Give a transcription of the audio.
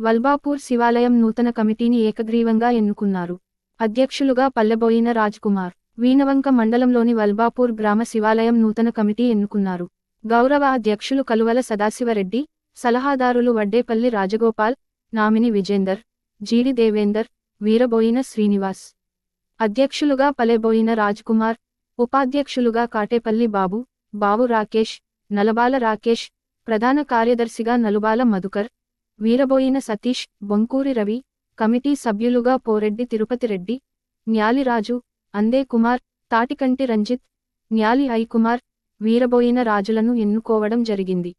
వల్బాపూర్ శివాలయం నూతన కమిటీని ఏకగ్రీవంగా ఎన్నుకున్నారు. అధ్యక్షులుగా పల్లెబోయిన రాజ్ కుమార్. వీణవంక మండలంలోని వల్బాపూర్ గ్రామ శివాలయం నూతన కమిటీ ఎన్నుకున్నారు. గౌరవ అధ్యక్షులు కలువల సదాశివరెడ్డి, సలహాదారులు వడ్డేపల్లి రాజగోపాల్, నామిని విజేందర్, జీడి దేవేందర్, వీరబోయిన శ్రీనివాస్. అధ్యక్షులుగా పల్లెబోయిన రాజ్ కుమార్, ఉపాధ్యక్షులుగా కాటేపల్లి బాబు, బావు రాకేష్, నలబాల రాకేష్, ప్రధాన కార్యదర్శిగా నలుబాల మధుకర్, వీరబోయిన సతీష్, బొంకూరి రవి, కమిటీ సభ్యులుగా పోరెడ్డి తిరుపతిరెడ్డి, న్యాలి రాజు, అందే కుమార్, తాటికంటి రంజిత్, న్యాలి ఐ కుమార్, వీరబోయిన రాజులను ఎన్నుకోవడం జరిగింది.